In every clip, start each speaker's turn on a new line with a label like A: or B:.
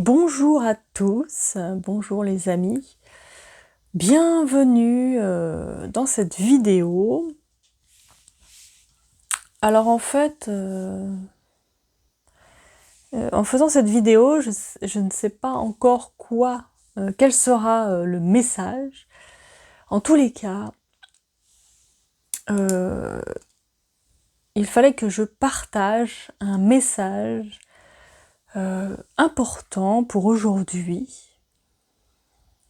A: Bonjour à tous, bonjour les amis, bienvenue dans cette vidéo. Alors en fait, en faisant cette vidéo, je ne sais pas encore quel sera le message. En tous les cas, il fallait que je partage un message important pour aujourd'hui.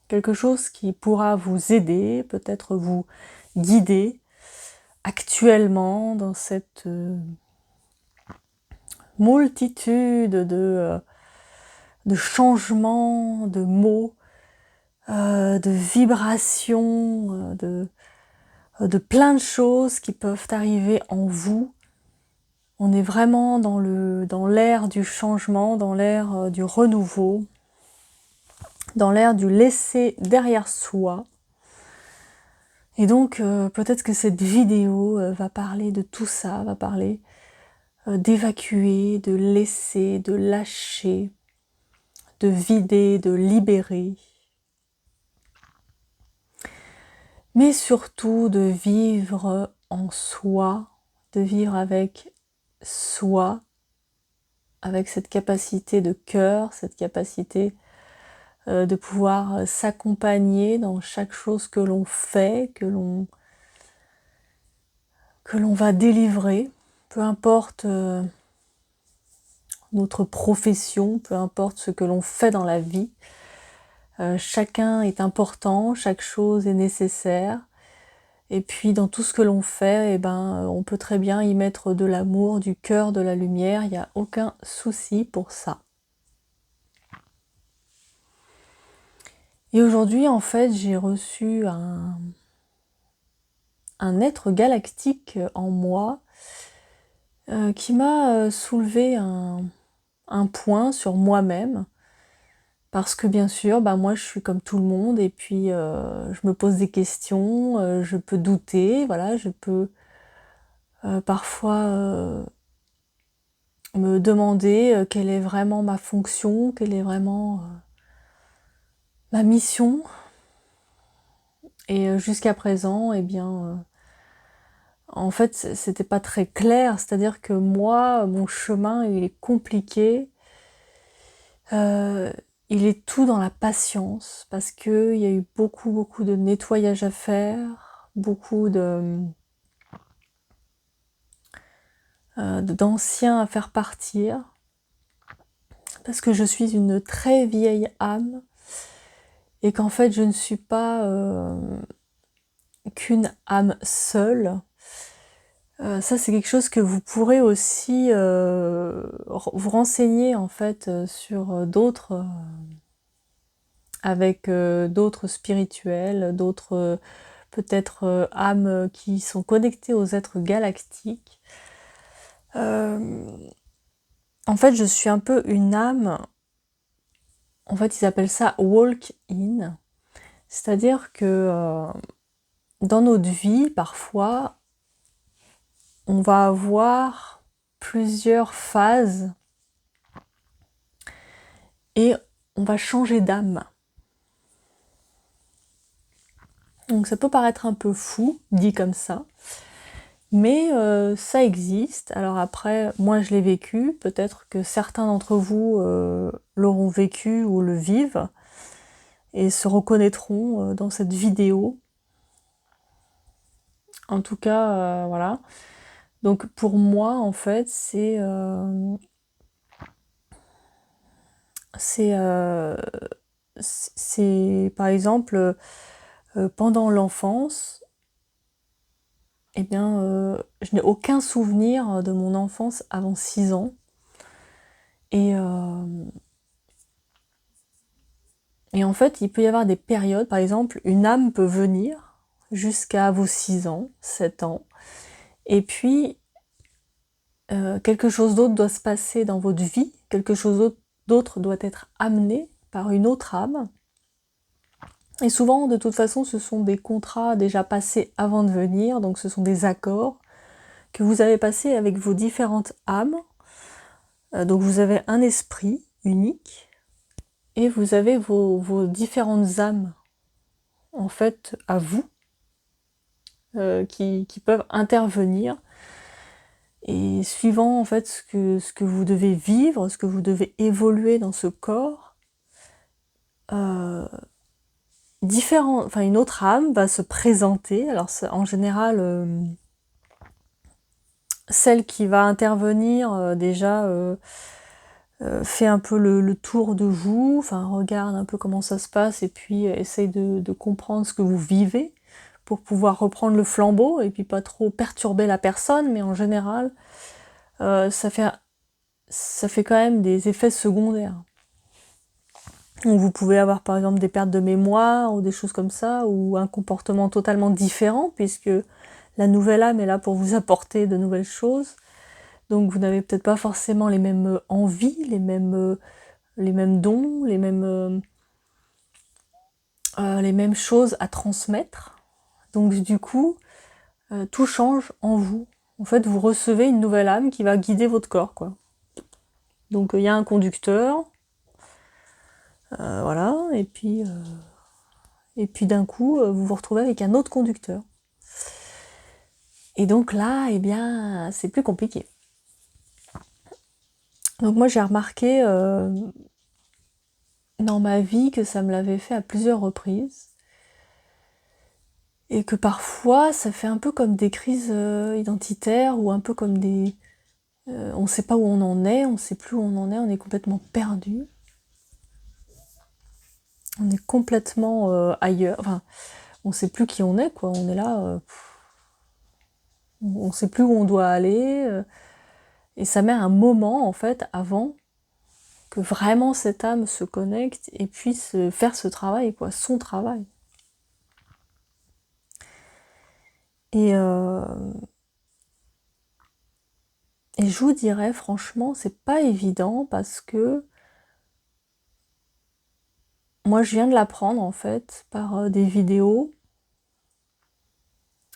A: Quelque chose qui pourra vous aider, peut-être vous guider actuellement dans cette multitude de changements, de mots, de vibrations, de plein de choses qui peuvent arriver en vous. On est vraiment dans l'ère du changement, dans l'ère du renouveau, dans l'ère du laisser derrière soi. Et donc peut-être que cette vidéo va parler de tout ça, va parler d'évacuer, de laisser, de lâcher, de vider, de libérer. Mais surtout de vivre en soi, de vivre avec soi, avec cette capacité de cœur, cette capacité de pouvoir s'accompagner dans chaque chose que l'on fait, que l'on va délivrer, peu importe notre profession, peu importe ce que l'on fait dans la vie. Chacun est important, chaque chose est nécessaire. Et puis dans tout ce que l'on fait, on peut très bien y mettre de l'amour, du cœur, de la lumière, il n'y a aucun souci pour ça. Et aujourd'hui, en fait, j'ai reçu un être galactique en moi qui m'a soulevé un point sur moi-même. Parce que bien sûr, moi je suis comme tout le monde et puis je me pose des questions, je peux douter, voilà, je peux parfois me demander quelle est vraiment ma fonction, quelle est vraiment ma mission. Et jusqu'à présent, en fait, c'était pas très clair, c'est-à-dire que moi, mon chemin, il est compliqué. Il est tout dans la patience, parce qu'il y a eu beaucoup de nettoyage à faire, beaucoup d'anciens à faire partir, parce que je suis une très vieille âme, et qu'en fait je ne suis pas qu'une âme seule. Ça c'est quelque chose que vous pourrez aussi vous renseigner en fait sur d'autres avec d'autres spirituels, d'autres peut-être âmes qui sont connectées aux êtres galactiques. En fait, je suis un peu une âme, en fait ils appellent ça walk-in, c'est-à-dire que dans notre vie, parfois, on va avoir plusieurs phases et on va changer d'âme. Donc ça peut paraître un peu fou, dit comme ça, mais ça existe. Alors après, moi je l'ai vécu, peut-être que certains d'entre vous l'auront vécu ou le vivent et se reconnaîtront dans cette vidéo. En tout cas, voilà. Donc pour moi, en fait, c'est par exemple pendant l'enfance, je n'ai aucun souvenir de mon enfance avant 6 ans. Et en fait, il peut y avoir des périodes, par exemple, une âme peut venir jusqu'à vos 6 ans, 7 ans, et puis quelque chose d'autre doit se passer dans votre vie, quelque chose d'autre doit être amené par une autre âme. Et souvent, de toute façon, ce sont des contrats déjà passés avant de venir, donc ce sont des accords que vous avez passés avec vos différentes âmes. Donc vous avez un esprit unique, et vous avez vos différentes âmes, en fait, à vous, qui peuvent intervenir. Et suivant en fait ce que vous devez vivre, ce que vous devez évoluer dans ce corps, une autre âme va se présenter. Alors en général, celle qui va intervenir déjà fait un peu le tour de vous, enfin regarde un peu comment ça se passe et puis essaye de comprendre ce que vous vivez pour pouvoir reprendre le flambeau et puis pas trop perturber la personne, mais en général, ça fait quand même des effets secondaires. Donc vous pouvez avoir par exemple des pertes de mémoire ou des choses comme ça, ou un comportement totalement différent, puisque la nouvelle âme est là pour vous apporter de nouvelles choses. Donc vous n'avez peut-être pas forcément les mêmes envies, les mêmes dons, les mêmes choses à transmettre. Donc du coup, tout change en vous. En fait, vous recevez une nouvelle âme qui va guider votre corps, quoi. Donc il y a un conducteur, voilà, et puis d'un coup, vous vous retrouvez avec un autre conducteur. Et donc là, eh bien, c'est plus compliqué. Donc moi, j'ai remarqué dans ma vie que ça me l'avait fait à plusieurs reprises. Et que parfois, ça fait un peu comme des crises identitaires, ou un peu comme des... on ne sait pas où on en est, on ne sait plus où on en est, on est complètement perdu. On est complètement ailleurs. Enfin, on ne sait plus qui on est, quoi. On est là... on ne sait plus où on doit aller. Et ça met un moment, en fait, avant que vraiment cette âme se connecte et puisse faire ce travail, quoi, son travail. Et je vous dirais, franchement, c'est pas évident parce que moi, je viens de l'apprendre, en fait, par des vidéos.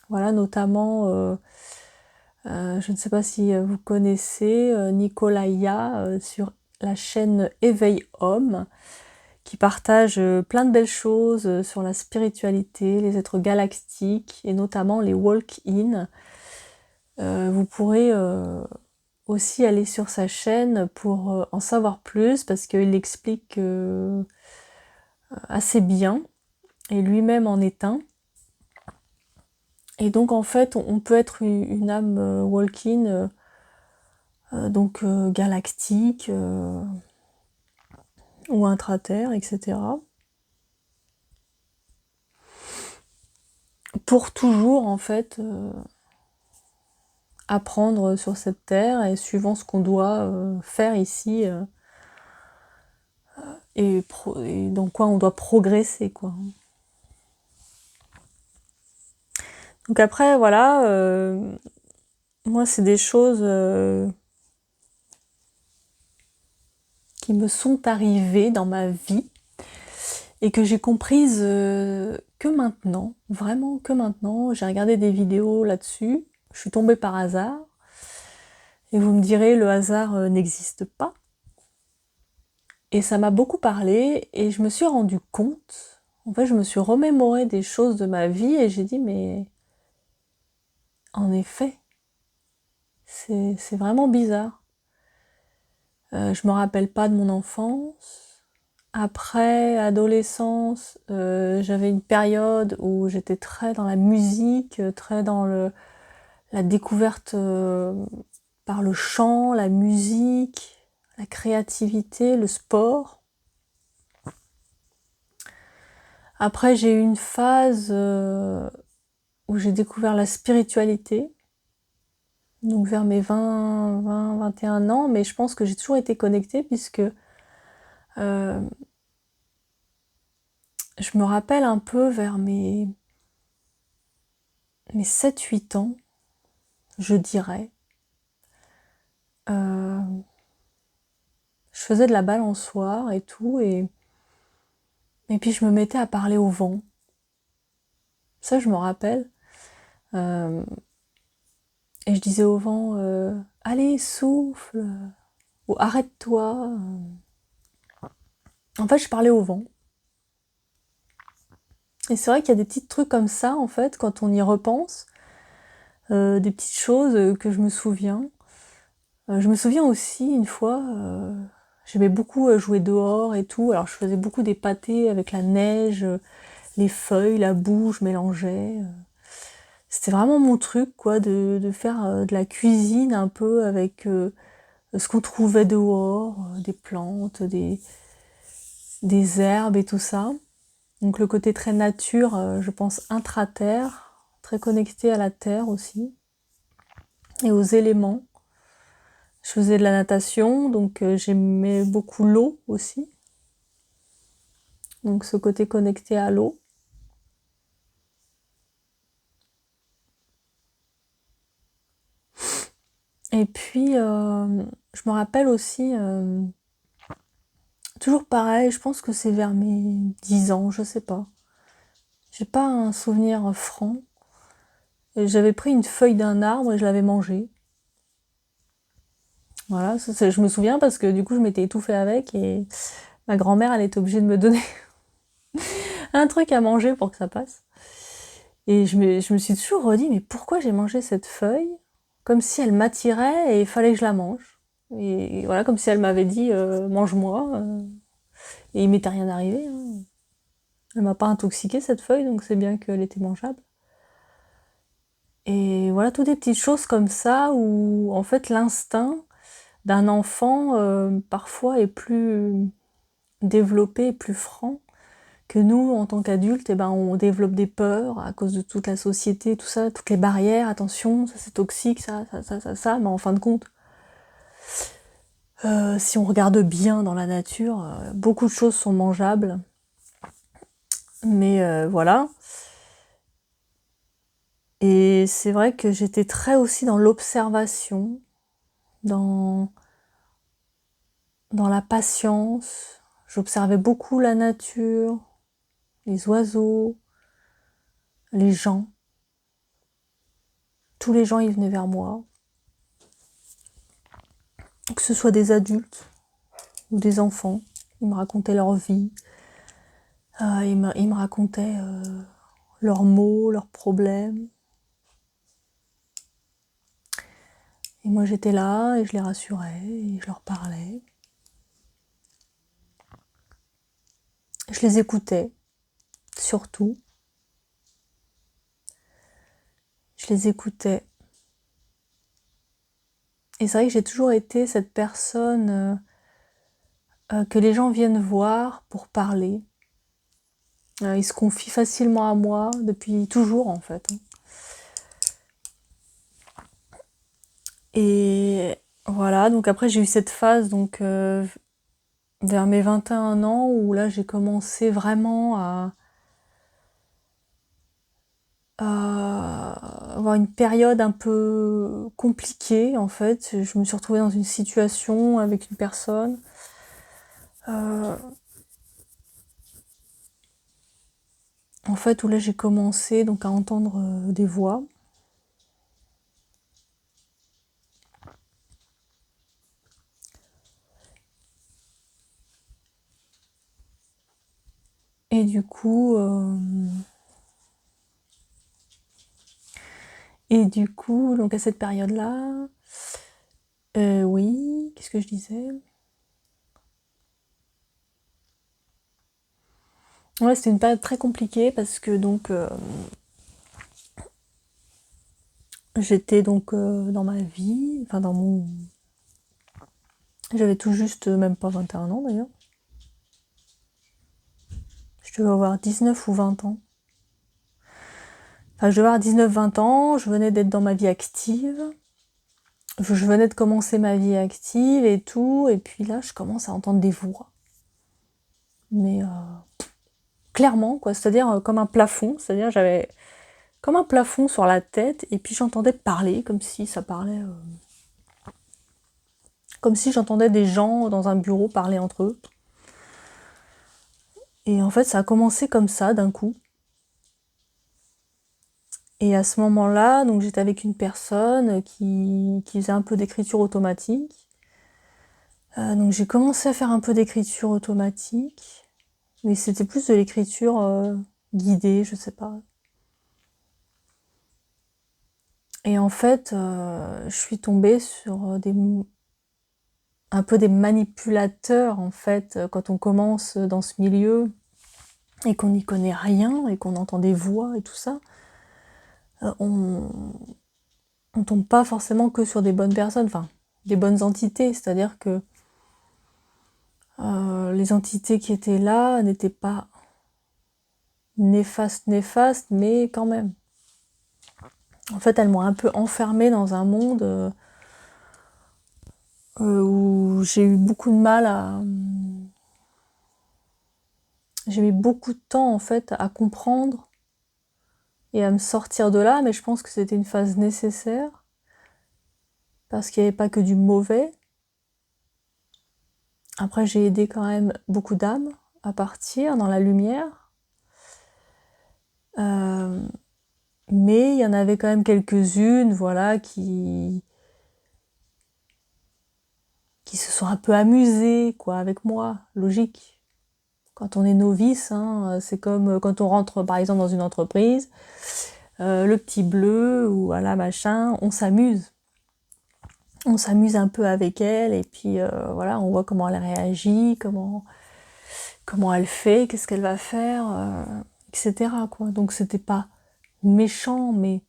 A: Voilà, notamment, je ne sais pas si vous connaissez Nicolaïa sur la chaîne Éveil Homme, qui partage plein de belles choses sur la spiritualité, les êtres galactiques, et notamment les walk-in. Vous pourrez aussi aller sur sa chaîne pour en savoir plus, parce qu'il explique assez bien, et lui-même en est un. Et donc en fait, on peut être une âme walk-in, donc galactique, ou intraterre, etc. Pour toujours en fait apprendre sur cette terre, et suivant ce qu'on doit faire ici, et dans quoi on doit progresser, quoi. Donc après, voilà, moi c'est des choses qui me sont arrivées dans ma vie et que j'ai comprises que maintenant, vraiment que maintenant. J'ai regardé des vidéos là-dessus, je suis tombée par hasard, et vous me direz, le hasard n'existe pas. Et ça m'a beaucoup parlé, et je me suis rendu compte, en fait je me suis remémoré des choses de ma vie, et j'ai dit, mais en effet, c'est vraiment bizarre. Je me rappelle pas de mon enfance. Après, adolescence, j'avais une période où j'étais très dans la musique, très dans la découverte par le chant, la musique, la créativité, le sport. Après, j'ai eu une phase où j'ai découvert la spiritualité, donc vers mes 21 ans, mais je pense que j'ai toujours été connectée, puisque euh, je me rappelle un peu vers mes 7-8 ans, je dirais. Euh, je faisais de la balançoire et tout, et puis je me mettais à parler au vent. Ça, je me rappelle. Euh, et je disais au vent, allez, souffle, ou arrête-toi. En fait, je parlais au vent. Et c'est vrai qu'il y a des petits trucs comme ça, en fait, quand on y repense, des petites choses que je me souviens. Je me souviens aussi, une fois, j'aimais beaucoup jouer dehors et tout, alors je faisais beaucoup des pâtés avec la neige, les feuilles, la boue, je mélangeais. C'était vraiment mon truc, quoi, de faire de la cuisine un peu avec ce qu'on trouvait dehors, des plantes, des herbes et tout ça. Donc le côté très nature, je pense intra-terre, très connecté à la terre aussi, et aux éléments. Je faisais de la natation, donc j'aimais beaucoup l'eau aussi. Donc ce côté connecté à l'eau. Et puis, je me rappelle aussi, toujours pareil, je pense que c'est vers mes 10 ans, je sais pas. J'ai pas un souvenir franc. Et j'avais pris une feuille d'un arbre et je l'avais mangée. Voilà, je me souviens parce que du coup je m'étais étouffée avec et ma grand-mère elle était obligée de me donner un truc à manger pour que ça passe. Et je me suis toujours redit mais pourquoi j'ai mangé cette feuille? Comme si elle m'attirait et il fallait que je la mange. Et voilà, comme si elle m'avait dit mange-moi. Et il m'était rien arrivé, hein. Elle m'a pas intoxiquée cette feuille, donc c'est bien qu'elle était mangeable. Et voilà, toutes des petites choses comme ça où en fait l'instinct d'un enfant parfois est plus développé, plus franc que nous en tant qu'adultes. Et ben on développe des peurs à cause de toute la société, tout ça, toutes les barrières. Attention, ça c'est toxique, ça. Mais en fin de compte, si on regarde bien dans la nature, beaucoup de choses sont mangeables. Mais voilà. Et c'est vrai que j'étais très aussi dans l'observation, dans, dans la patience. J'observais beaucoup la nature, les oiseaux, les gens. Tous les gens, ils venaient vers moi. Que ce soit des adultes ou des enfants. Ils me racontaient leur vie. Ils me racontaient leurs maux, leurs problèmes. Et moi, j'étais là et je les rassurais et je leur parlais. Je les écoutais, surtout. Je les écoutais. Et c'est vrai que j'ai toujours été cette personne que les gens viennent voir pour parler. Ils se confient facilement à moi, depuis toujours en fait, hein. Et voilà, donc après j'ai eu cette phase donc vers mes 21 ans où là j'ai commencé vraiment à avoir une période un peu compliquée en fait. Je me suis retrouvée dans une situation avec une personne euh, en fait où là j'ai commencé donc à entendre des voix. Et du coup, donc à cette période-là, oui, qu'est-ce que je disais? Ouais, c'était une période très compliquée parce que donc j'étais donc dans ma vie, enfin dans mon... J'avais tout juste même pas 21 ans d'ailleurs. Je devais avoir 19 ou 20 ans. Enfin, je devais avoir 19-20 ans, je venais d'être dans ma vie active. Je venais de commencer ma vie active et tout, et puis là, je commence à entendre des voix. Mais clairement, quoi, c'est-à-dire comme un plafond, c'est-à-dire j'avais comme un plafond sur la tête, et puis j'entendais parler, comme si ça parlait... comme si j'entendais des gens dans un bureau parler entre eux. Et en fait, ça a commencé comme ça, d'un coup. Et à ce moment-là, donc j'étais avec une personne qui faisait un peu d'écriture automatique. Donc j'ai commencé à faire un peu d'écriture automatique, mais c'était plus de l'écriture guidée, je sais pas. Et en fait, je suis tombée sur un peu des manipulateurs, en fait, quand on commence dans ce milieu et qu'on n'y connaît rien et qu'on entend des voix et tout ça, on tombe pas forcément que sur des bonnes personnes, enfin, des bonnes entités, c'est-à-dire que les entités qui étaient là n'étaient pas néfastes, mais quand même. En fait, elles m'ont un peu enfermée dans un monde où j'ai eu beaucoup de mal à... J'ai mis beaucoup de temps, en fait, à comprendre et à me sortir de là, mais je pense que c'était une phase nécessaire, parce qu'il n'y avait pas que du mauvais. Après, j'ai aidé quand même beaucoup d'âmes à partir dans la lumière. Mais il y en avait quand même quelques-unes, voilà, qui se sont un peu amusées, quoi, avec moi, logique. Quand on est novice, hein, c'est comme quand on rentre, par exemple, dans une entreprise, le petit bleu, ou voilà, machin, on s'amuse. On s'amuse un peu avec elle, et puis voilà, on voit comment elle réagit, comment elle fait, qu'est-ce qu'elle va faire, etc., quoi. Donc c'était pas méchant, mais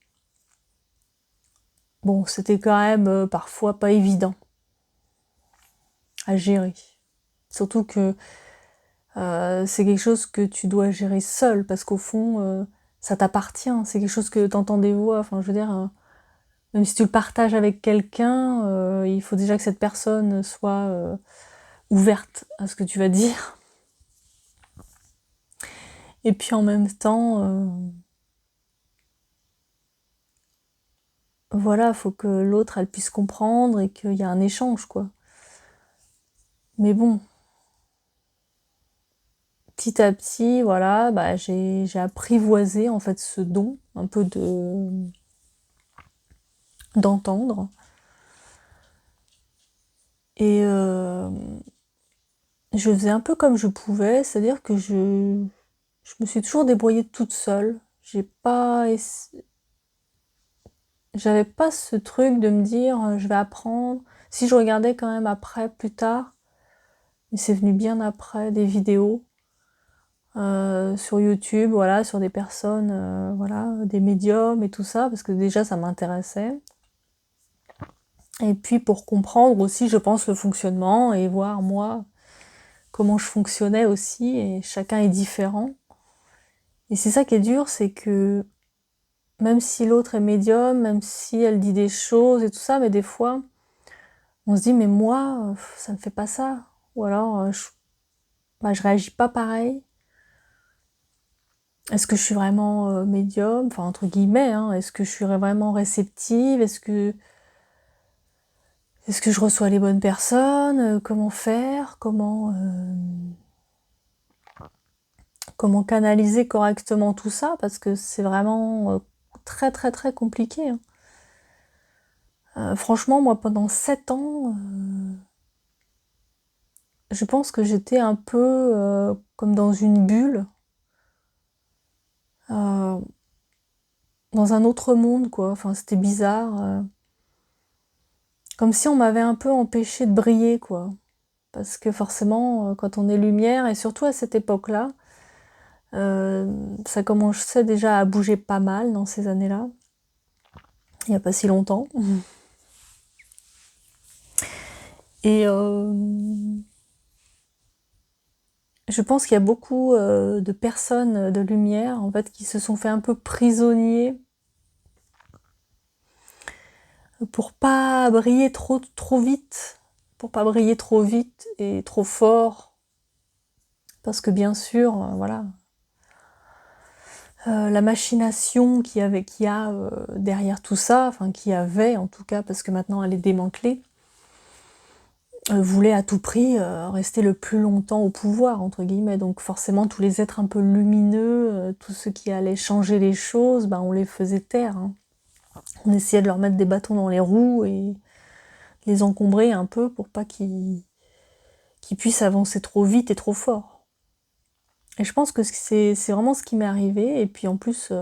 A: bon, c'était quand même parfois pas évident à gérer. Surtout que c'est quelque chose que tu dois gérer seul, parce qu'au fond, ça t'appartient. C'est quelque chose que t'entends des voix. Enfin, je veux dire, même si tu le partages avec quelqu'un, il faut déjà que cette personne soit ouverte à ce que tu vas dire. Et puis en même temps, voilà, faut que l'autre, elle puisse comprendre et qu'il y a un échange, quoi. Mais bon, petit à petit, voilà, bah, j'ai apprivoisé en fait ce don, un peu d'entendre. Et je faisais un peu comme je pouvais, c'est-à-dire que je me suis toujours débrouillée toute seule. J'avais pas ce truc de me dire je vais apprendre. Si je regardais quand même après, plus tard, mais c'est venu bien après, des vidéos sur YouTube, voilà, sur des personnes, voilà, des médiums et tout ça, parce que déjà ça m'intéressait. Et puis pour comprendre aussi, je pense, le fonctionnement et voir moi comment je fonctionnais aussi, et chacun est différent. Et c'est ça qui est dur, c'est que même si l'autre est médium, même si elle dit des choses et tout ça, mais des fois, on se dit, mais moi, ça me fait pas ça. Ou alors, je réagis pas pareil. Est-ce que je suis vraiment médium, enfin entre guillemets, hein, est-ce que je suis vraiment réceptive, est-ce que je reçois les bonnes personnes, comment faire, comment canaliser correctement tout ça, parce que c'est vraiment très très très compliqué, hein. Franchement, moi, pendant 7 ans, je pense que j'étais un peu comme dans une bulle, euh, dans un autre monde, quoi. Enfin, c'était bizarre. Comme si on m'avait un peu empêché de briller, quoi. Parce que forcément, quand on est lumière, et surtout à cette époque-là, ça commençait déjà à bouger pas mal dans ces années-là. Il n'y a pas si longtemps. Et je pense qu'il y a beaucoup de personnes de lumière, en fait, qui se sont fait un peu prisonniers pour pas briller trop vite, pour pas briller trop vite et trop fort, parce que bien sûr, voilà, la machination qu'il y a derrière tout ça, enfin qu'il y avait en tout cas, parce que maintenant elle est démantelée, voulait à tout prix rester le plus longtemps au pouvoir, entre guillemets. Donc forcément, tous les êtres un peu lumineux, tous ceux qui allaient changer les choses, ben, on les faisait taire, hein. On essayait de leur mettre des bâtons dans les roues et les encombrer un peu pour pas qu'ils qui puisse avancer trop vite et trop fort. Et je pense que c'est vraiment ce qui m'est arrivé. Et puis en plus,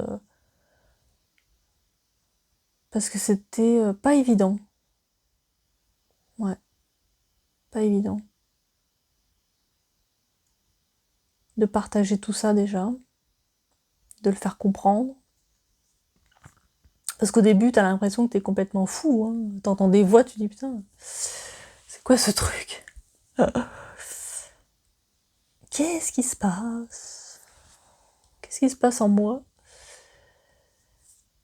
A: parce que c'était pas évident. Ouais, pas évident. De partager tout ça déjà, de le faire comprendre. Parce qu'au début, t'as l'impression que t'es complètement fou. Hein. T'entends des voix, tu dis putain, c'est quoi ce truc? Qu'est-ce qui se passe? Qu'est-ce qui se passe en moi?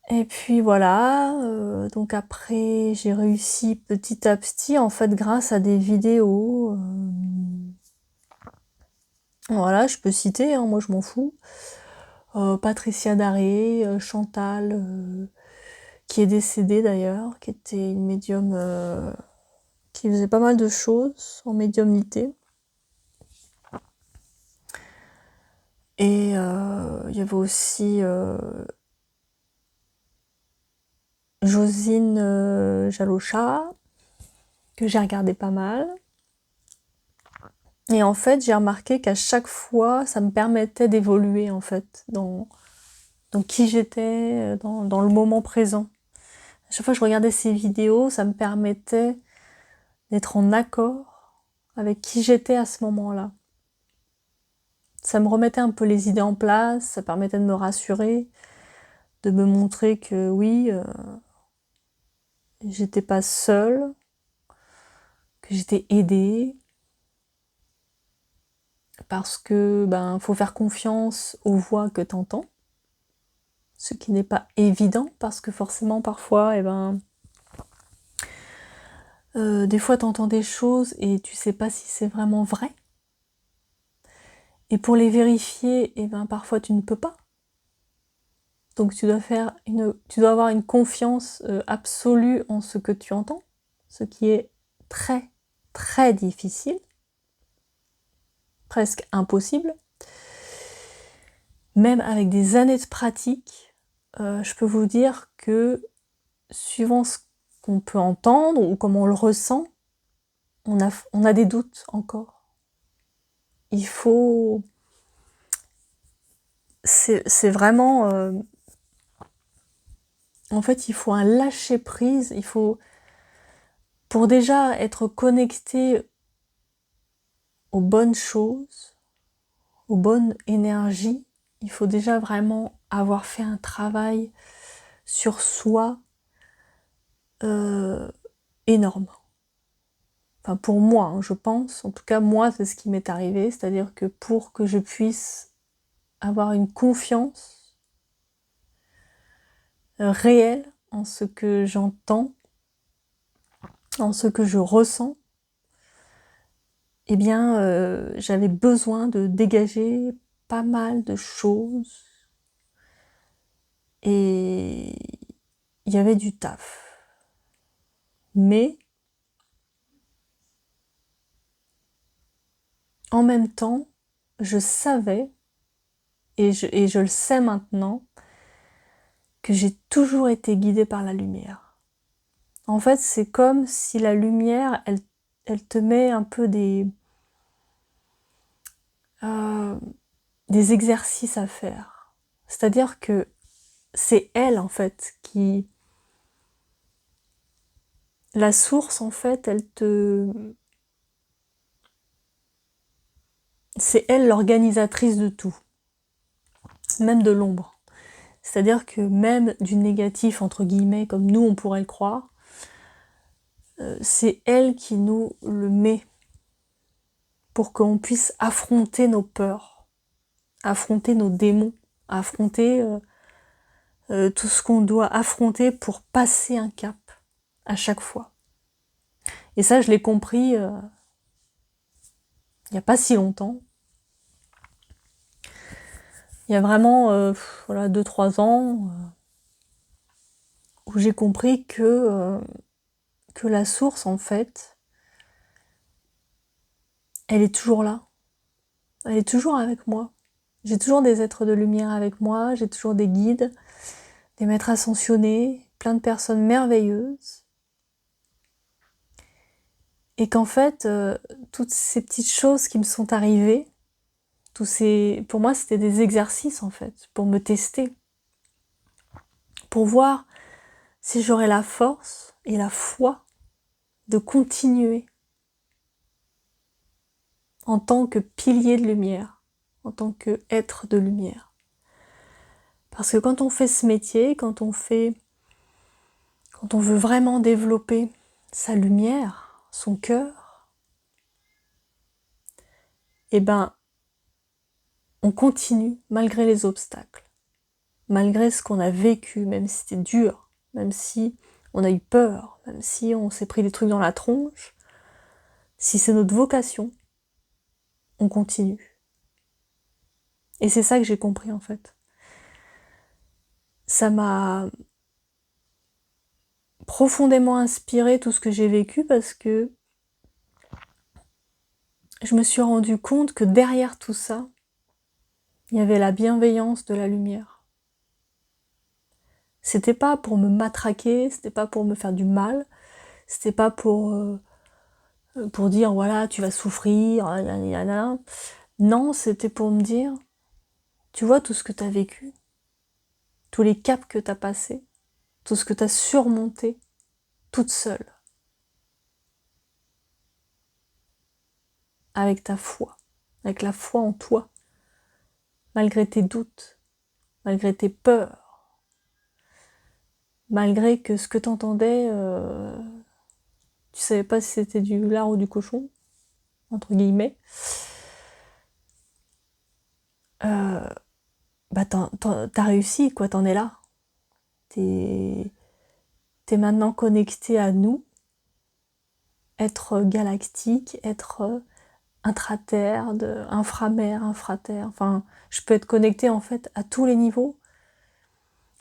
A: Et puis voilà, donc après j'ai réussi petit à petit, en fait grâce à des vidéos. Voilà, je peux citer, hein, moi je m'en fous. Patricia Daré, Chantal, qui est décédée d'ailleurs, qui était une médium qui faisait pas mal de choses en médiumnité. Et il y avait aussi Josine Jalocha, que j'ai regardé pas mal. Et en fait, j'ai remarqué qu'à chaque fois, ça me permettait d'évoluer, en fait, dans qui j'étais, dans le moment présent. À chaque fois que je regardais ces vidéos, ça me permettait d'être en accord avec qui j'étais à ce moment-là. Ça me remettait un peu les idées en place, ça permettait de me rassurer, de me montrer que oui, j'étais pas seule, que j'étais aidée, parce que faut faire confiance aux voix que t'entends, ce qui n'est pas évident, parce que forcément parfois, des fois t'entends des choses et tu sais pas si c'est vraiment vrai. Et pour les vérifier, parfois tu ne peux pas. Donc tu dois avoir une confiance absolue en ce que tu entends, ce qui est très très difficile, presque impossible. Même avec des années de pratique, je peux vous dire que suivant ce qu'on peut entendre ou comment on le ressent, on a des doutes encore. Il faut... C'est vraiment... en fait, il faut un lâcher-prise, il faut... Pour déjà être connecté aux bonnes choses, aux bonnes énergies, il faut déjà vraiment avoir fait un travail sur soi énorme. Enfin pour moi, hein, je pense, en tout cas moi c'est ce qui m'est arrivé, c'est-à-dire que pour que je puisse avoir une confiance réelle en ce que j'entends, en ce que je ressens, j'avais besoin de dégager pas mal de choses et il y avait du taf. Mais en même temps, je savais, et je le sais maintenant, que j'ai toujours été guidée par la lumière. En fait, c'est comme si la lumière, elle te met un peu des exercices à faire. C'est-à-dire que c'est elle, en fait, qui... La source, en fait, c'est elle l'organisatrice de tout, même de l'ombre. C'est-à-dire que même du négatif, entre guillemets, comme nous on pourrait le croire, c'est elle qui nous le met pour qu'on puisse affronter nos peurs, affronter nos démons, affronter tout ce qu'on doit affronter pour passer un cap à chaque fois. Et ça, je l'ai compris il n'y a pas si longtemps. Il y a vraiment 2-3 ans où j'ai compris que la source, en fait, elle est toujours là. Elle est toujours avec moi. J'ai toujours des êtres de lumière avec moi, j'ai toujours des guides, des maîtres ascensionnés, plein de personnes merveilleuses. Et qu'en fait, toutes ces petites choses qui me sont arrivées, pour moi, c'était des exercices, en fait, pour me tester, pour voir si j'aurais la force et la foi de continuer en tant que pilier de lumière, en tant qu'être de lumière. Parce que quand on fait ce métier, quand on veut vraiment développer sa lumière, son cœur, eh ben, on continue malgré les obstacles, malgré ce qu'on a vécu, même si c'était dur, même si on a eu peur, même si on s'est pris des trucs dans la tronche. Si c'est notre vocation, on continue. Et c'est ça que j'ai compris en fait. Ça m'a profondément inspiré tout ce que j'ai vécu parce que je me suis rendu compte que derrière tout ça, il y avait la bienveillance de la lumière. C'était pas pour me matraquer, c'était pas pour me faire du mal, c'était pas pour dire voilà tu vas souffrir, non, c'était pour me dire tu vois tout ce que tu as vécu, tous les caps que tu as passés, tout ce que tu as surmonté toute seule, avec ta foi, avec la foi en toi, malgré tes doutes, malgré tes peurs, malgré que ce que t'entendais, tu savais pas si c'était du lard ou du cochon, entre guillemets, bah t'as réussi, quoi, t'en es là. T'es maintenant connecté à nous, être galactique, être intraterre, inframère, infraterre, enfin, je peux être connectée en fait à tous les niveaux,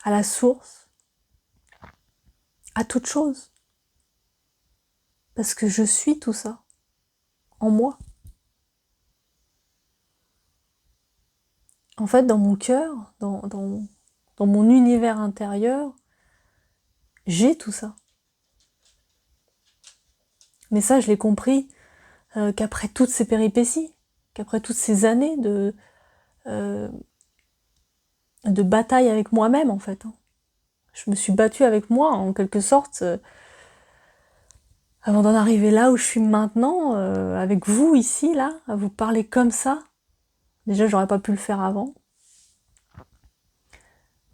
A: à la source, à toute chose. Parce que je suis tout ça, en moi. En fait, dans mon cœur, dans mon univers intérieur, j'ai tout ça. Mais ça, je l'ai compris qu'après toutes ces péripéties, qu'après toutes ces années de bataille avec moi-même, en fait. Je me suis battue avec moi, en quelque sorte, avant d'en arriver là où je suis maintenant, avec vous, ici, là, à vous parler comme ça. Déjà, j'aurais pas pu le faire avant.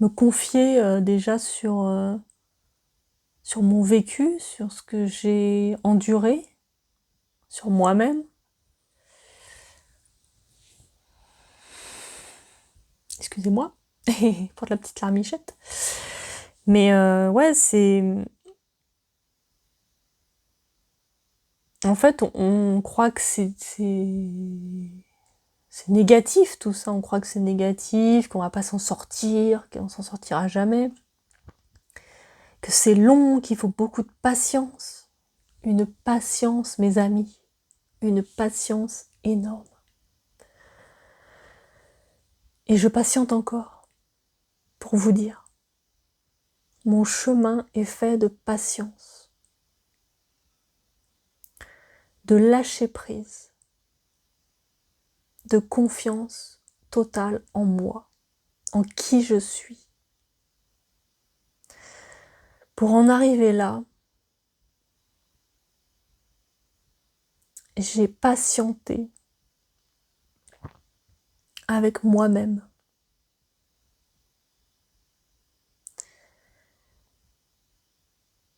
A: Me confier déjà sur mon vécu, sur ce que j'ai enduré, sur moi-même. Excusez-moi pour la petite larmichette. Mais ouais, c'est... En fait, on croit que c'est négatif tout ça, on croit que c'est négatif, qu'on va pas s'en sortir, qu'on s'en sortira jamais, que c'est long, qu'il faut beaucoup de patience. Une patience, mes amis, une patience énorme. Et je patiente encore, pour vous dire. Mon chemin est fait de patience, de lâcher prise, de confiance totale en moi, en qui je suis. Pour en arriver là, j'ai patienté avec moi-même.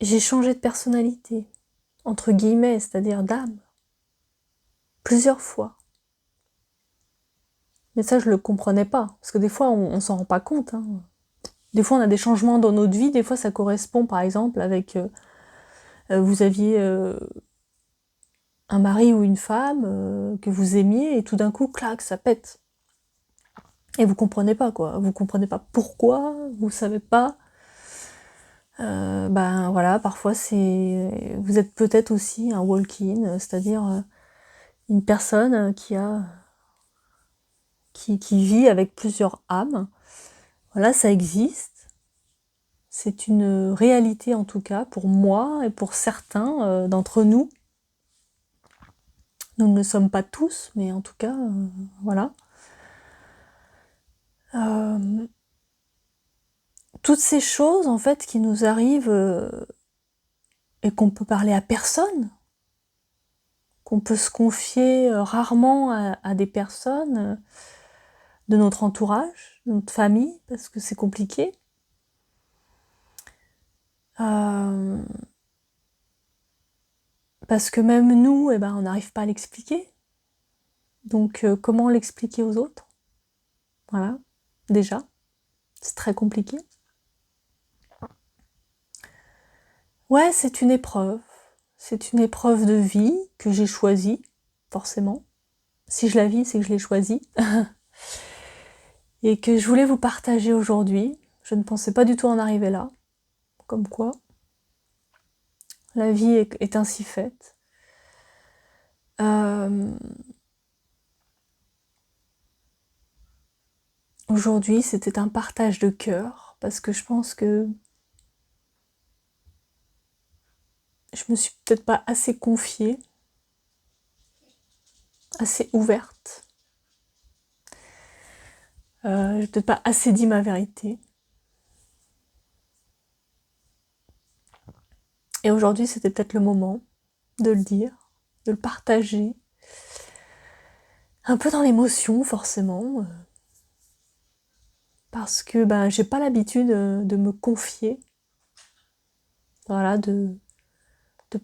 A: J'ai changé de personnalité, entre guillemets, c'est-à-dire d'âme, plusieurs fois. Mais ça, je le comprenais pas, parce que des fois, on s'en rend pas compte. Hein. Des fois, on a des changements dans notre vie, des fois, ça correspond, par exemple, avec... vous aviez un mari ou une femme que vous aimiez, et tout d'un coup, clac, ça pète. Et vous comprenez pas, quoi. Vous comprenez pas pourquoi, vous savez pas. Ben voilà, parfois c'est... Vous êtes peut-être aussi un walk-in, c'est-à-dire une personne qui vit avec plusieurs âmes. Voilà, ça existe. C'est une réalité en tout cas pour moi et pour certains d'entre nous. Nous ne le sommes pas tous, mais en tout cas, voilà. Toutes ces choses, en fait, qui nous arrivent et qu'on peut parler à personne, qu'on peut se confier rarement à des personnes de notre entourage, de notre famille, parce que c'est compliqué. Parce que même nous, eh ben, on n'arrive pas à l'expliquer. Donc comment l'expliquer aux autres? Voilà, déjà, c'est très compliqué. Ouais, c'est une épreuve. C'est une épreuve de vie que j'ai choisie, forcément. Si je la vis, c'est que je l'ai choisie. Et que je voulais vous partager aujourd'hui. Je ne pensais pas du tout en arriver là. Comme quoi, la vie est ainsi faite. Aujourd'hui, c'était un partage de cœur, parce que je pense que je me suis peut-être pas assez confiée, assez ouverte. J'ai peut-être pas assez dit ma vérité. Et aujourd'hui, c'était peut-être le moment de le dire, de le partager. Un peu dans l'émotion, forcément. Parce que ben, j'ai pas l'habitude de me confier. Voilà, de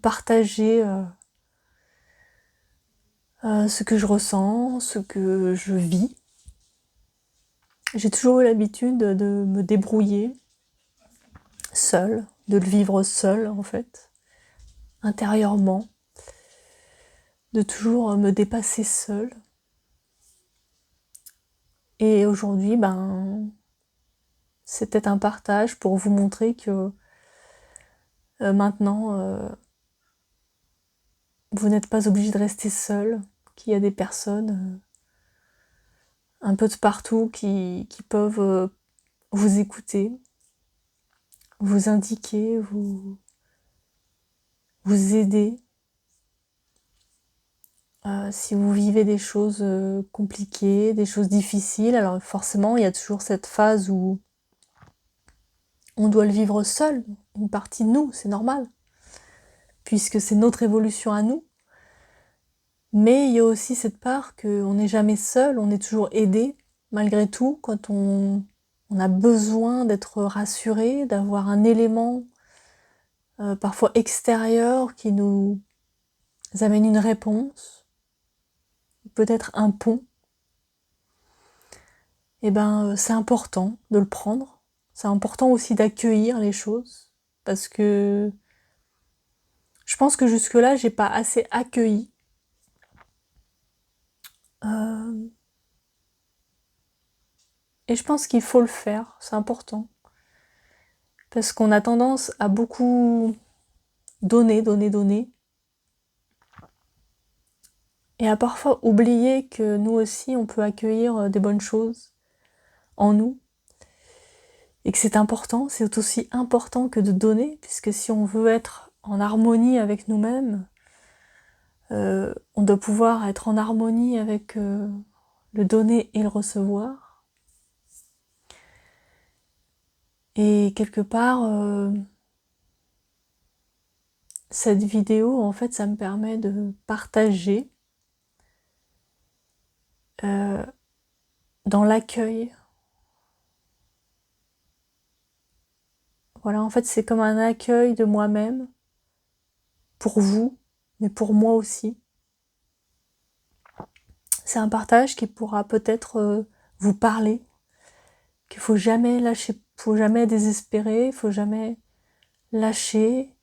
A: partager ce que je ressens, ce que je vis. J'ai toujours eu l'habitude de me débrouiller seule, de le vivre seule en fait, intérieurement, de toujours me dépasser seule. Et aujourd'hui, ben, c'était un partage pour vous montrer que maintenant, vous n'êtes pas obligé de rester seul, qu'il y a des personnes un peu de partout qui peuvent vous écouter, vous indiquer, vous aider. Si vous vivez des choses compliquées, des choses difficiles, alors forcément il y a toujours cette phase où on doit le vivre seul, une partie de nous, c'est normal, puisque c'est notre évolution à nous. Mais il y a aussi cette part qu'on n'est jamais seul, on est toujours aidé, malgré tout, quand on a besoin d'être rassuré, d'avoir un élément parfois extérieur qui nous amène une réponse, peut-être un pont. Et ben c'est important de le prendre. C'est important aussi d'accueillir les choses, parce que je pense que jusque-là, j'ai pas assez accueilli. Et je pense qu'il faut le faire, c'est important. Parce qu'on a tendance à beaucoup donner, donner, donner. Et à parfois oublier que nous aussi, on peut accueillir des bonnes choses en nous. Et que c'est important, c'est aussi important que de donner, puisque si on veut être en harmonie avec nous-mêmes, on doit pouvoir être en harmonie avec le donner et le recevoir. Et quelque part, cette vidéo, en fait, ça me permet de partager dans l'accueil. Voilà, en fait, c'est comme un accueil de moi-même, pour vous, mais pour moi aussi. C'est un partage qui pourra peut-être vous parler, qu'il faut jamais lâcher, faut jamais désespérer, faut jamais lâcher,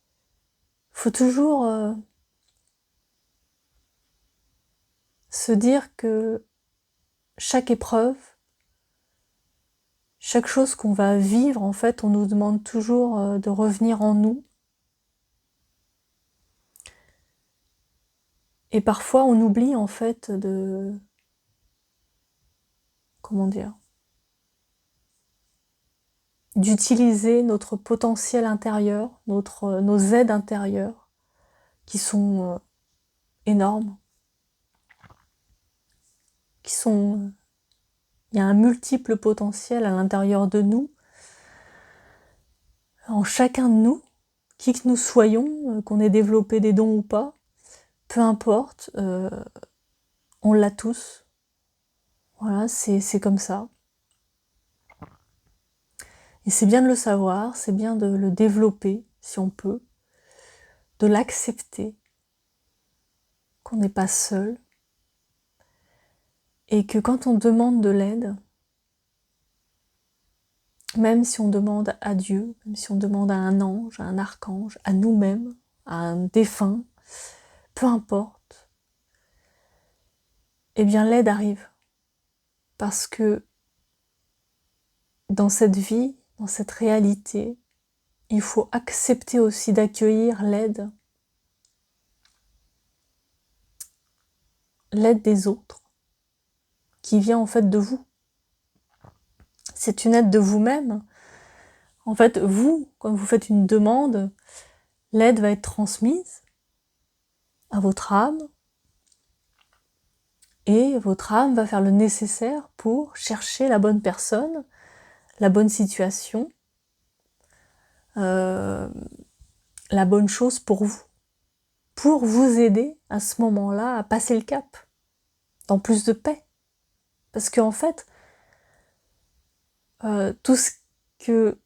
A: faut toujours se dire que chaque épreuve, chaque chose qu'on va vivre, en fait, on nous demande toujours de revenir en nous. Et parfois, on oublie, en fait, de... Comment dire? D'utiliser notre potentiel intérieur, nos aides intérieures, qui sont énormes. Il y a un multiple potentiel à l'intérieur de nous, en chacun de nous, qui que nous soyons, qu'on ait développé des dons ou pas, peu importe, on l'a tous. Voilà, c'est comme ça. Et c'est bien de le savoir, c'est bien de le développer, si on peut, de l'accepter, qu'on n'est pas seul, et que quand on demande de l'aide, même si on demande à Dieu, même si on demande à un ange, à un archange, à nous-mêmes, à un défunt, peu importe, eh bien l'aide arrive. Parce que dans cette vie, dans cette réalité, il faut accepter aussi d'accueillir l'aide des autres, qui vient en fait de vous. C'est une aide de vous-même. En fait, vous, quand vous faites une demande, l'aide va être transmise à votre âme, et votre âme va faire le nécessaire pour chercher la bonne personne, la bonne situation, la bonne chose pour vous aider à ce moment-là à passer le cap, dans plus de paix. Parce qu'en fait, tout ce que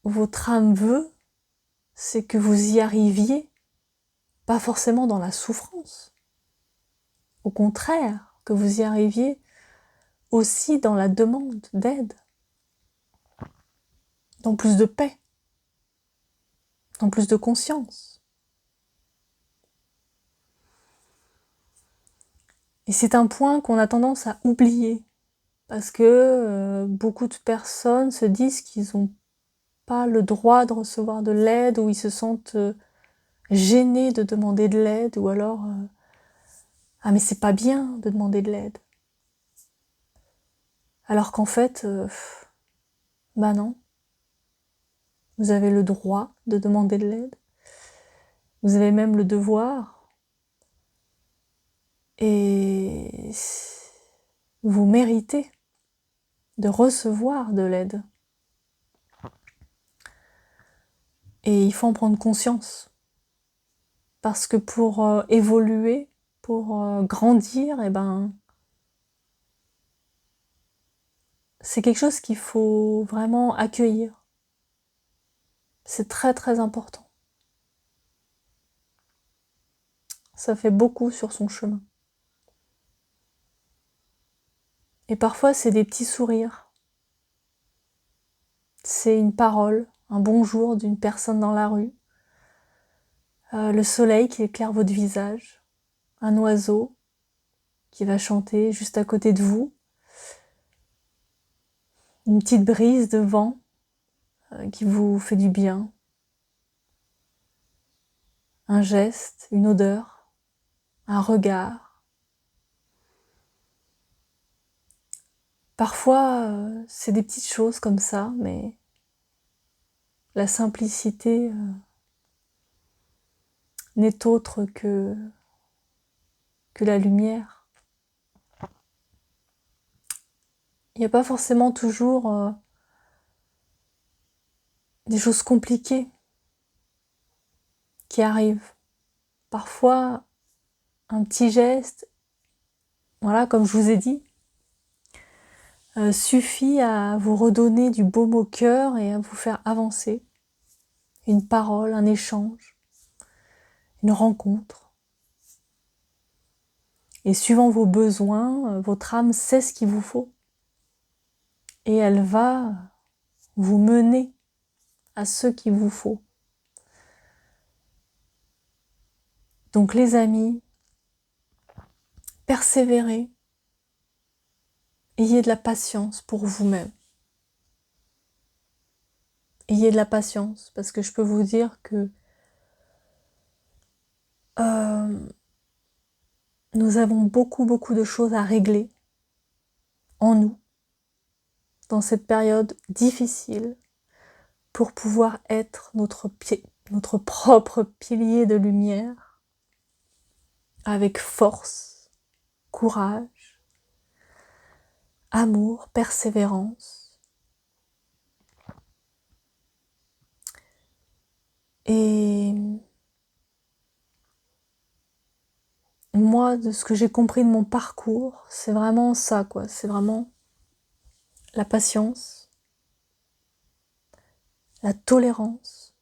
A: votre âme veut, c'est que vous y arriviez, pas forcément dans la souffrance. Au contraire, que vous y arriviez aussi dans la demande d'aide, dans plus de paix, dans plus de conscience. Et c'est un point qu'on a tendance à oublier, parce que beaucoup de personnes se disent qu'ils n'ont pas le droit de recevoir de l'aide, ou ils se sentent gênés de demander de l'aide, ou alors ah mais c'est pas bien de demander de l'aide. Alors qu'en fait, bah non, vous avez le droit de demander de l'aide, vous avez même le devoir, et vous méritez de recevoir de l'aide. Et il faut en prendre conscience. Parce que pour évoluer, pour grandir, eh ben, c'est quelque chose qu'il faut vraiment accueillir. C'est très très important. Ça fait beaucoup sur son chemin. Et parfois, c'est des petits sourires. C'est une parole, un bonjour d'une personne dans la rue, le soleil qui éclaire votre visage, un oiseau qui va chanter juste à côté de vous, une petite brise de vent qui vous fait du bien, un geste, une odeur, un regard. Parfois, c'est des petites choses comme ça, mais la simplicité n'est autre que la lumière. Il n'y a pas forcément toujours des choses compliquées qui arrivent. Parfois, un petit geste, voilà, comme je vous ai dit, suffit à vous redonner du baume au cœur et à vous faire avancer. Une parole, un échange, une rencontre. Et suivant vos besoins, votre âme sait ce qu'il vous faut. Et elle va vous mener à ce qu'il vous faut. Donc les amis, persévérez, ayez de la patience pour vous-même. Ayez de la patience, parce que je peux vous dire que nous avons beaucoup de choses à régler en nous, dans cette période difficile, pour pouvoir être notre propre pilier de lumière, avec force, courage, amour, persévérance. Et moi, de ce que j'ai compris de mon parcours, c'est vraiment ça, quoi. C'est vraiment la patience, la tolérance,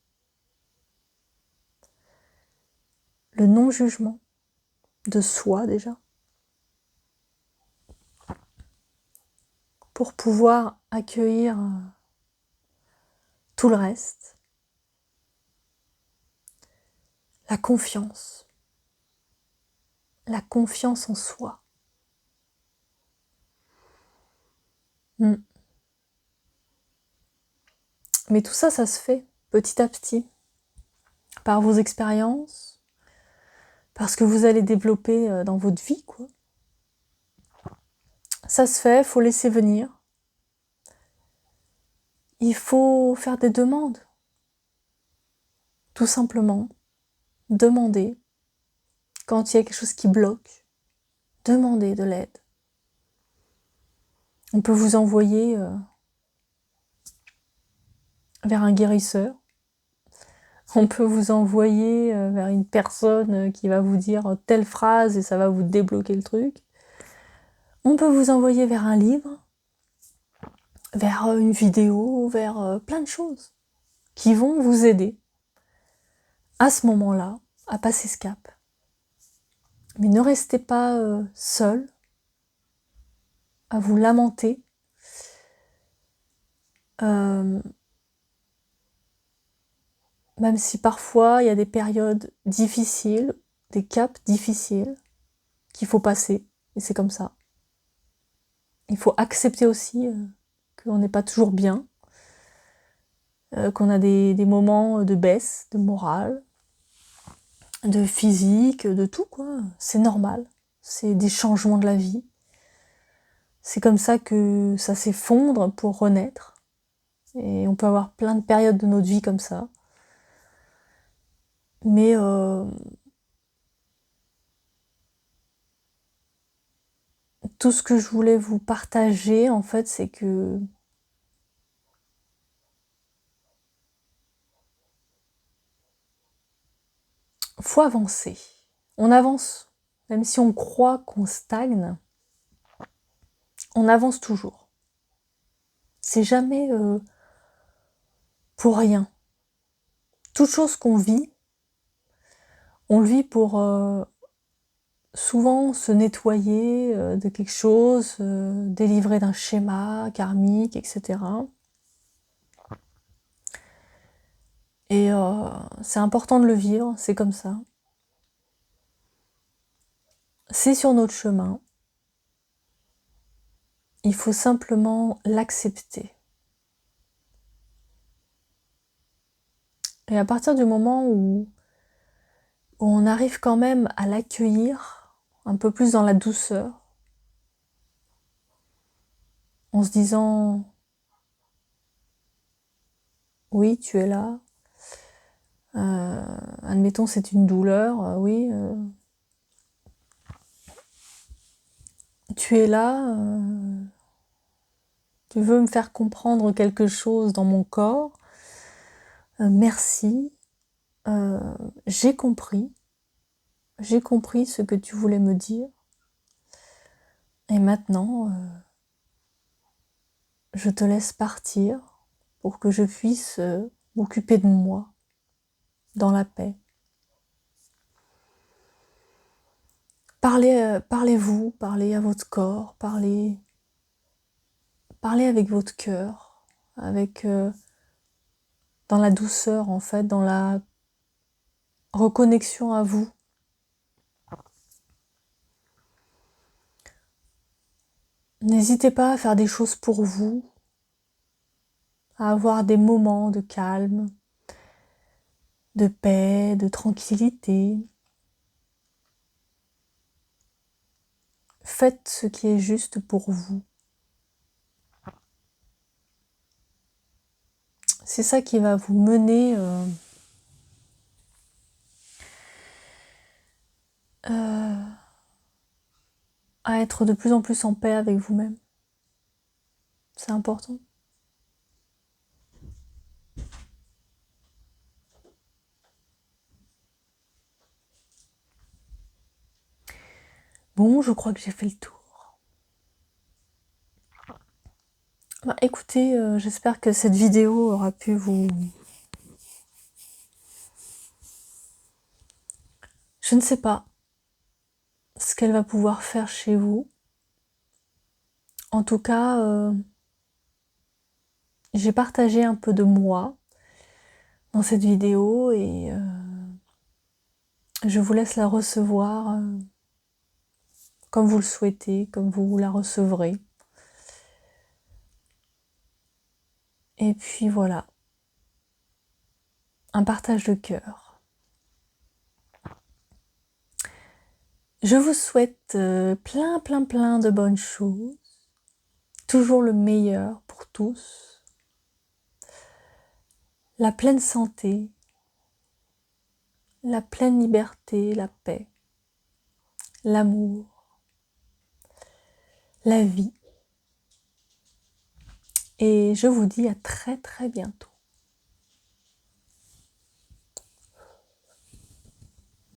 A: le non-jugement de soi déjà, pour pouvoir accueillir tout le reste. La confiance en soi. Mais tout ça, ça se fait petit à petit, par vos expériences, par ce que vous allez développer dans votre vie, quoi. Ça se fait, faut laisser venir. Il faut faire des demandes. Tout simplement, demander. Quand il y a quelque chose qui bloque, demandez de l'aide. On peut vous envoyer vers un guérisseur. On peut vous envoyer vers une personne qui va vous dire telle phrase et ça va vous débloquer le truc. On peut vous envoyer vers un livre, vers une vidéo, vers plein de choses qui vont vous aider à ce moment-là à passer ce cap. Mais ne restez pas seul à vous lamenter. Même si parfois il y a des périodes difficiles, des caps difficiles qu'il faut passer, et c'est comme ça. Il faut accepter aussi qu'on n'est pas toujours bien, qu'on a des moments de baisse, de morale, de physique, de tout, quoi. C'est normal, c'est des changements de la vie. C'est comme ça que ça s'effondre pour renaître. Et on peut avoir plein de périodes de notre vie comme ça. Mais tout ce que je voulais vous partager, en fait, c'est que faut avancer. On avance. Même si on croit qu'on stagne, on avance toujours. C'est jamais pour rien. Toute chose qu'on vit, on le vit pour souvent se nettoyer de quelque chose, délivrer d'un schéma karmique, etc. Et c'est important de le vivre, c'est comme ça. C'est sur notre chemin. Il faut simplement l'accepter. Et à partir du moment où on arrive quand même à l'accueillir un peu plus dans la douceur, en se disant oui, tu es là, admettons c'est une douleur, oui, tu es là, tu veux me faire comprendre quelque chose dans mon corps, merci, j'ai compris ce que tu voulais me dire, et maintenant, je te laisse partir pour que je puisse m'occuper de moi, dans la paix. Parlez-vous, parlez à votre corps, parlez avec votre cœur, avec dans la douceur en fait, dans la reconnexion à vous. N'hésitez pas à faire des choses pour vous, à avoir des moments de calme, de paix, de tranquillité. Faites ce qui est juste pour vous. C'est ça qui va vous mener à être de plus en plus en paix avec vous-même. c'est important. Bon, je crois que j'ai fait le tour. Bah, écoutez, j'espère que cette vidéo aura pu vous... Je ne sais pas ce qu'elle va pouvoir faire chez vous. En tout cas, j'ai partagé un peu de moi dans cette vidéo et je vous laisse la recevoir comme vous le souhaitez, comme vous la recevrez. Et puis voilà, un partage de cœur. Je vous souhaite plein de bonnes choses, toujours le meilleur pour tous, la pleine santé, la pleine liberté, la paix, l'amour, la vie. Et je vous dis à très bientôt.